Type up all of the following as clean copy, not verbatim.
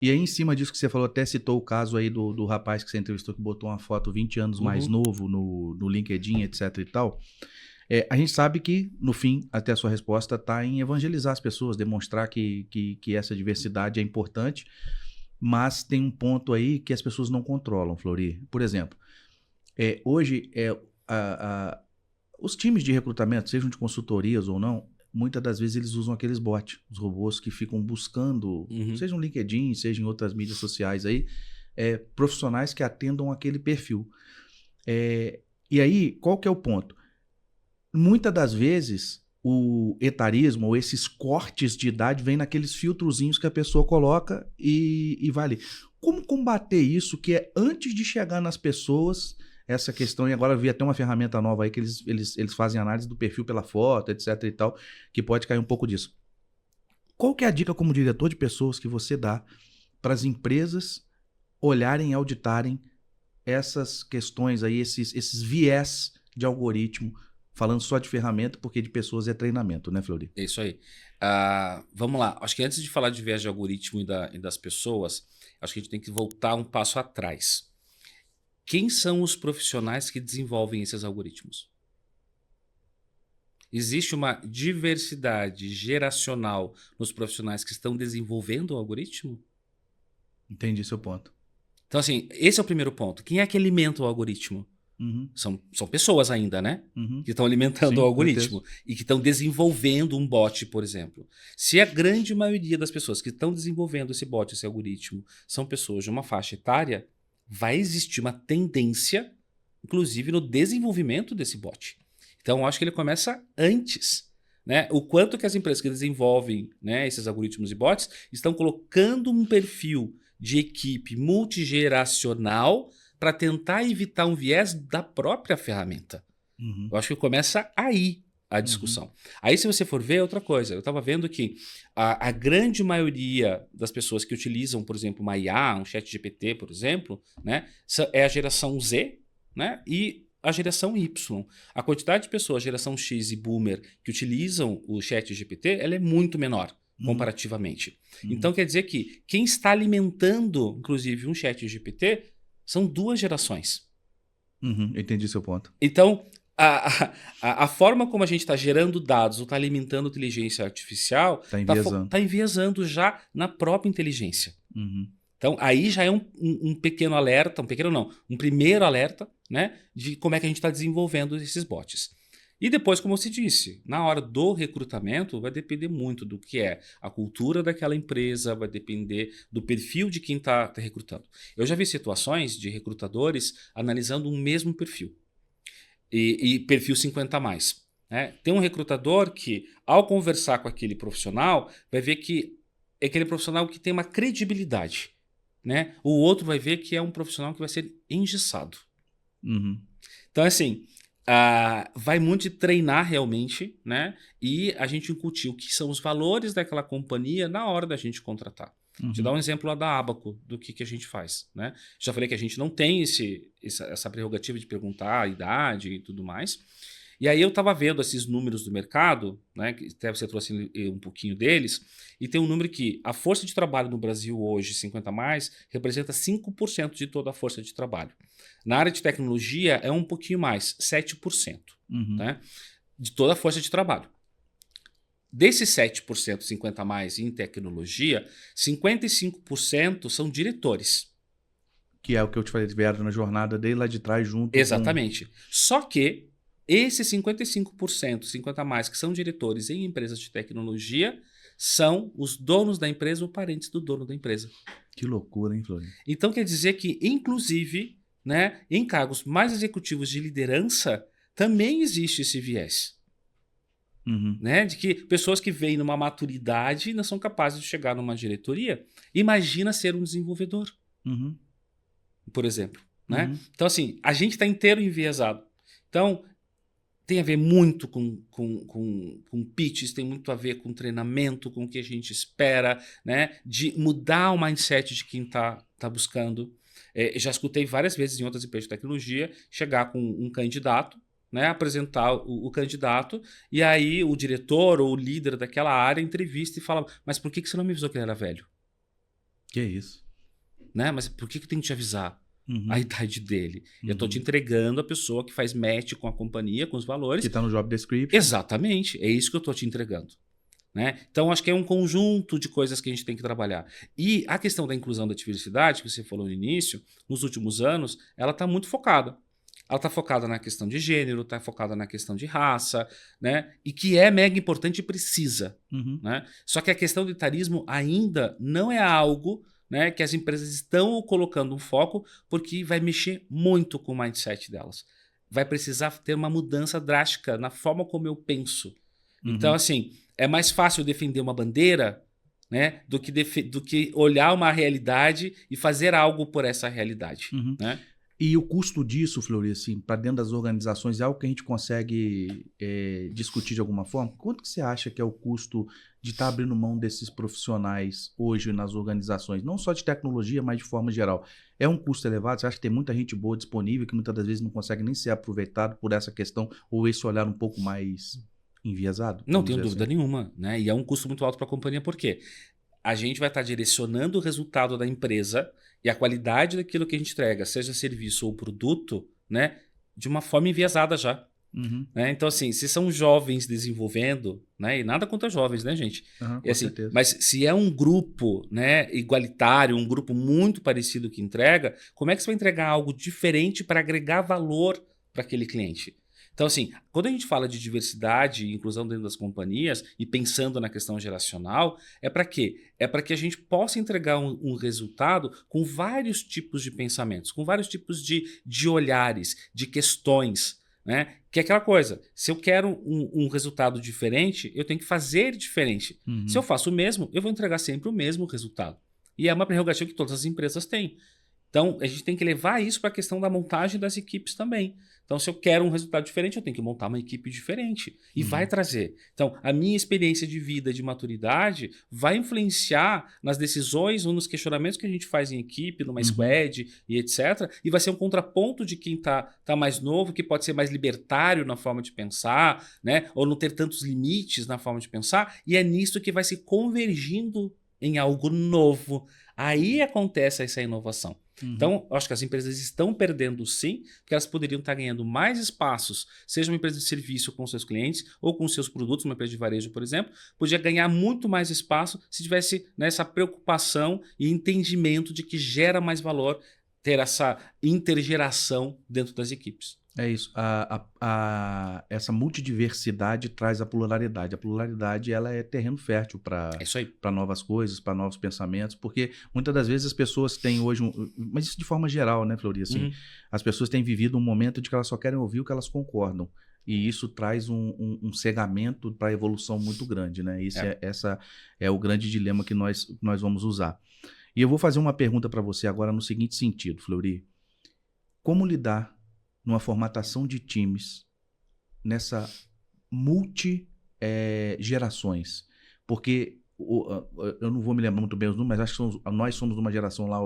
E aí, em cima disso que você falou, até citou o caso aí do rapaz que você entrevistou que botou uma foto 20 anos mais Uhum. novo no LinkedIn, etc e tal. A gente sabe que, no fim, até a sua resposta está em evangelizar as pessoas, demonstrar que essa diversidade é importante, mas tem um ponto aí que as pessoas não controlam, Flori. Por exemplo, hoje a, a- os times de recrutamento, sejam de consultorias ou não, muitas das vezes eles usam aqueles bots, os robôs que ficam buscando, Uhum. seja no LinkedIn, seja em outras mídias sociais aí, profissionais que atendam aquele perfil. E aí, qual que é o ponto? Muitas das vezes o etarismo ou esses cortes de idade vem naqueles filtrozinhos que a pessoa coloca e vai ali. Como combater isso que é antes de chegar nas pessoas essa questão, e agora vi até uma ferramenta nova aí que eles fazem análise do perfil pela foto, etc e tal, que pode cair um pouco disso. Qual que é a dica como diretor de pessoas que você dá para as empresas olharem e auditarem essas questões aí, esses viés de algoritmo, falando só de ferramenta, porque de pessoas é treinamento, né, Flori? É isso aí. Vamos lá. Acho que antes de falar de viés de algoritmo e das pessoas, acho que a gente tem que voltar um passo atrás. Quem são os profissionais que desenvolvem esses algoritmos? Existe uma diversidade geracional nos profissionais que estão desenvolvendo o algoritmo? Entendi seu ponto. Então, assim, esse é o primeiro ponto. Quem é que alimenta o algoritmo? Uhum, São pessoas ainda, né? uhum. Que estão alimentando o Sim, com certeza. algoritmo e que estão desenvolvendo um bot, por exemplo. Se a grande maioria das pessoas que estão desenvolvendo esse bot, esse algoritmo, são pessoas de uma faixa etária, vai existir uma tendência, inclusive, no desenvolvimento desse bot. Então, eu acho que ele começa antes. Né? O quanto que as empresas que desenvolvem, né, esses algoritmos e bots estão colocando um perfil de equipe multigeracional para tentar evitar um viés da própria ferramenta. Uhum, Eu acho que começa aí a uhum, discussão. Aí, se você for ver, é outra coisa. Eu estava vendo que a grande maioria das pessoas que utilizam, por exemplo, uma IA, um chat GPT, por exemplo, né, é a geração Z, né, e a geração Y. A quantidade de pessoas, geração X e Boomer, que utilizam o chat GPT, ela é muito menor uhum, comparativamente. uhum, Então, quer dizer que quem está alimentando, inclusive, um chat GPT são duas gerações. uhum. Entendi seu ponto. Então, a forma como a gente está gerando dados ou está alimentando a inteligência artificial Tá enviesando. tá enviesando já na própria inteligência. Uhum, Então, aí já é um pequeno alerta, um pequeno não, um primeiro alerta, né, de como é que a gente está desenvolvendo esses bots. E depois, como você disse, na hora do recrutamento, vai depender muito do que é a cultura daquela empresa, vai depender do perfil de quem está recrutando. Eu já vi situações de recrutadores analisando um mesmo perfil e perfil 50 a mais. Né? Tem um recrutador que, ao conversar com aquele profissional, vai ver que é aquele profissional que tem uma credibilidade. Né? O outro vai ver que é um profissional que vai ser engessado. uhum, Então, assim, vai muito de treinar realmente, né? E a gente incutir o que são os valores daquela companhia na hora da gente contratar. Te dar uhum, um exemplo lá da Abaco, do que a gente faz, né? Já falei que a gente não tem essa prerrogativa de perguntar a idade e tudo mais. E aí eu estava vendo esses números do mercado, né? Que até você trouxe um pouquinho deles, e tem um número que a força de trabalho no Brasil hoje, 50 a mais, representa 5% de toda a força de trabalho. Na área de tecnologia é um pouquinho mais, 7%, uhum. né? De toda a força de trabalho. Desses 7%, 50 a mais em tecnologia, 55% são diretores. Que é o que eu te falei, vieram na jornada dele lá de trás junto com... Exatamente. Só que esses 55%, 50 a mais, que são diretores em empresas de tecnologia, são os donos da empresa ou parentes do dono da empresa. Que loucura, hein, Flori? Então quer dizer que, inclusive, né, em cargos mais executivos de liderança, também existe esse viés. Uhum, Né, de que pessoas que vêm numa maturidade não são capazes de chegar numa diretoria. Imagina ser um desenvolvedor, uhum, por exemplo. Né? uhum, Então, assim, a gente está inteiro enviesado. Então, tem a ver muito com pitches, tem muito a ver com treinamento, com o que a gente espera, né? De mudar o mindset de quem tá buscando. Já escutei várias vezes em outras empresas de tecnologia chegar com um candidato, né? Apresentar o candidato, e aí o diretor ou o líder daquela área entrevista e fala: Mas por que você não me avisou que ele era velho? Que isso. Né? Mas por que eu tenho que te avisar Uhum. a idade dele? Eu estou te entregando a pessoa que faz match com a companhia, com os valores. Que está no job description. Exatamente, é isso que eu estou te entregando. Né? Então, acho que é um conjunto de coisas que a gente tem que trabalhar. E a questão da inclusão da diversidade, que você falou no início, nos últimos anos, ela está muito focada. Ela está focada na questão de gênero, está focada na questão de raça, né? E que é mega importante e precisa. Uhum. Né? Só que a questão do etarismo ainda não é algo, né, que as empresas estão colocando um foco, porque vai mexer muito com o mindset delas. Vai precisar ter uma mudança drástica na forma como eu penso. Então, assim, é mais fácil defender uma bandeira, né, do que olhar uma realidade e fazer algo por essa realidade. Uhum. Né? E o custo disso, Fleury, assim, para dentro das organizações, é algo que a gente consegue discutir de alguma forma? Quanto que você acha que é o custo de estar abrindo mão desses profissionais hoje nas organizações? Não só de tecnologia, mas de forma geral. É um custo elevado? Você acha que tem muita gente boa disponível que muitas das vezes não consegue nem ser aproveitado por essa questão ou esse olhar um pouco mais enviesado? Não tenho dúvida nenhuma. Né? E é um custo muito alto para a companhia, por quê? A gente vai estar direcionando o resultado da empresa e a qualidade daquilo que a gente entrega, seja serviço ou produto, né, de uma forma enviesada já. Uhum. Né? Então, assim, se são jovens desenvolvendo, né, e nada contra jovens, né, gente? Uhum, E, assim, com certeza. mas se é um grupo, né, igualitário, um grupo muito parecido que entrega, como é que você vai entregar algo diferente para agregar valor para aquele cliente? Então, assim, quando a gente fala de diversidade e inclusão dentro das companhias e pensando na questão geracional, é para quê? É para que a gente possa entregar um resultado com vários tipos de pensamentos, com vários tipos de olhares, de questões. Né? Que é aquela coisa, se eu quero um resultado diferente, eu tenho que fazer diferente. Uhum. Se eu faço o mesmo, eu vou entregar sempre o mesmo resultado. E é uma prerrogativa que todas as empresas têm. Então, a gente tem que levar isso para a questão da montagem das equipes também. Então, se eu quero um resultado diferente, eu tenho que montar uma equipe diferente. E vai trazer. Então, a minha experiência de vida, de maturidade, vai influenciar nas decisões ou nos questionamentos que a gente faz em equipe, numa squad e etc. E vai ser um contraponto de quem tá mais novo, que pode ser mais libertário na forma de pensar, né? Ou não ter tantos limites na forma de pensar. E é nisso que vai se convergindo em algo novo. Aí acontece essa inovação. Então, eu acho que as empresas estão perdendo sim, porque elas poderiam estar ganhando mais espaços, seja uma empresa de serviço com seus clientes ou com seus produtos, uma empresa de varejo, por exemplo, podia ganhar muito mais espaço se tivesse nessa preocupação e entendimento de que gera mais valor ter essa intergeração dentro das equipes. É isso. Essa multidiversidade traz a pluralidade. A pluralidade ela é terreno fértil para novas coisas, para novos pensamentos, porque muitas das vezes as pessoas têm hoje, mas isso de forma geral, né, Fleury? Assim, as pessoas têm vivido um momento de que elas só querem ouvir o que elas concordam. E isso traz um cegamento para a evolução muito grande, né? Essa é o grande dilema que nós vamos usar. E eu vou fazer uma pergunta para você agora no seguinte sentido, Fleury. Como lidar numa formatação de times nessa multi-gerações? Porque eu não vou me lembrar muito bem os números, mas acho que nós somos uma geração lá,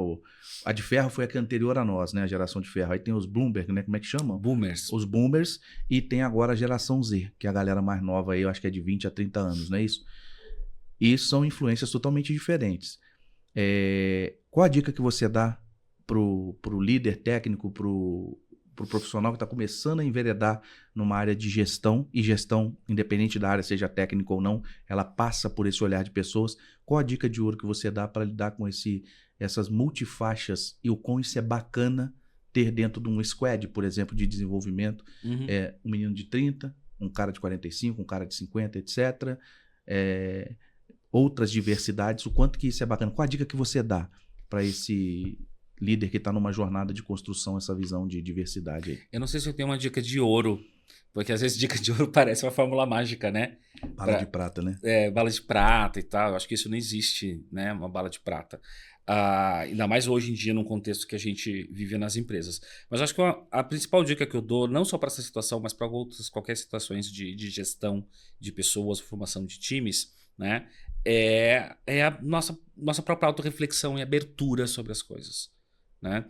a de ferro foi a que é anterior a nós, né? A geração de ferro. Aí tem os Bloomberg, né? Como é que chama? Boomers. Os Boomers, e tem agora a geração Z, que é a galera mais nova aí, eu acho que é de 20 a 30 anos, não é isso? E são influências totalmente diferentes. Qual a dica que você dá pro líder técnico, pro profissional que está começando a enveredar numa área de gestão, e gestão, independente da área, seja técnica ou não, ela passa por esse olhar de pessoas? Qual a dica de ouro que você dá para lidar com essas multifaixas e o quão isso é bacana ter dentro de um squad, por exemplo, de desenvolvimento? Um menino de 30, um cara de 45, um cara de 50, etc. Outras diversidades, o quanto que isso é bacana. Qual a dica que você dá para esse líder que está numa jornada de construção, essa visão de diversidade aí? Eu não sei se eu tenho uma dica de ouro, porque às vezes dica de ouro parece uma fórmula mágica, né? Bala de prata, né? Bala de prata e tal. Eu acho que isso não existe, né? Uma bala de prata. Ainda mais hoje em dia, num contexto que a gente vive nas empresas. Mas acho que a principal dica que eu dou, não só para essa situação, mas para qualquer situações de gestão de pessoas, formação de times, né? É a nossa própria autorreflexão e abertura sobre as coisas. Né?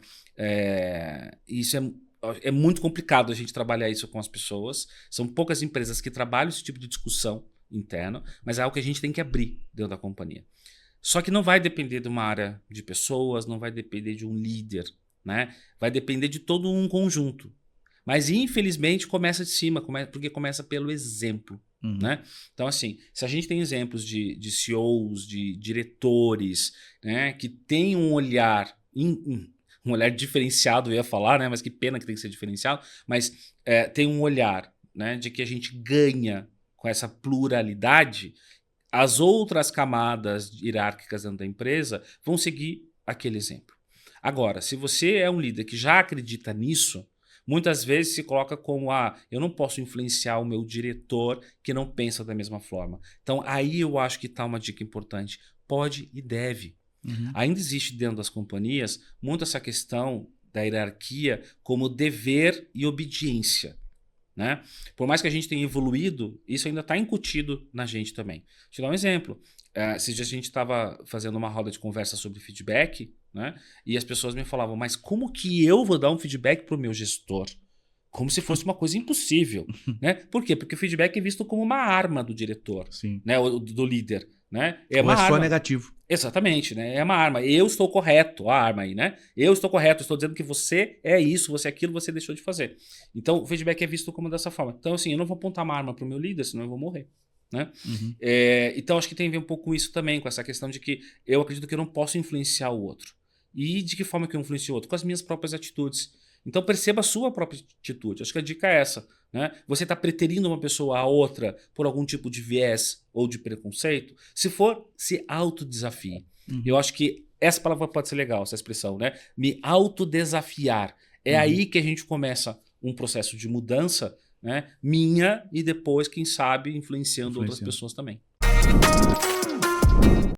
Isso é muito complicado a gente trabalhar isso com as pessoas. São poucas empresas que trabalham esse tipo de discussão interna, mas é algo que a gente tem que abrir dentro da companhia. Só que não vai depender de uma área de pessoas, não vai depender de um líder, né? Vai depender de todo um conjunto. Mas, infelizmente, começa de cima, porque começa pelo exemplo. Uhum. Né? Então, assim, se a gente tem exemplos de CEOs, de diretores, né, que têm um olhar, um olhar diferenciado, eu ia falar, né, mas que pena que tem que ser diferenciado, mas tem um olhar, né, de que a gente ganha com essa pluralidade, as outras camadas hierárquicas dentro da empresa vão seguir aquele exemplo. Agora, se você é um líder que já acredita nisso, muitas vezes se coloca como, eu não posso influenciar o meu diretor que não pensa da mesma forma. Então, aí eu acho que está uma dica importante. Pode e deve. Uhum. Ainda existe dentro das companhias muito essa questão da hierarquia como dever e obediência. Né? Por mais que a gente tenha evoluído, isso ainda está incutido na gente também. Deixa eu te dar um exemplo. Esses dias a gente estava fazendo uma roda de conversa sobre feedback, né? E as pessoas me falavam, mas como que eu vou dar um feedback para o meu gestor? Como se fosse uma coisa impossível. Né? Por quê? Porque o feedback é visto como uma arma do diretor, Sim. né? Ou do líder. Né? Ou uma só arma. negativo. Exatamente, né? É uma arma. Eu estou correto, a arma aí, né? Eu estou correto, estou dizendo que você é isso, você é aquilo, você deixou de fazer. Então, o feedback é visto como dessa forma. Então, assim, eu não vou apontar uma arma para o meu líder, senão eu vou morrer. Né? Uhum. Então, acho que tem a ver um pouco com isso também, com essa questão de que eu acredito que eu não posso influenciar o outro. E de que forma que eu influencio o outro? Com as minhas próprias atitudes. Então, perceba a sua própria atitude. Acho que a dica é essa. Né? Você está preterindo uma pessoa a outra por algum tipo de viés ou de preconceito? Se for, se autodesafie. Uhum. Eu acho que essa palavra pode ser legal, essa expressão, né? Me autodesafiar. É aí que a gente começa um processo de mudança, né? Minha e depois, quem sabe, influenciando outras pessoas também.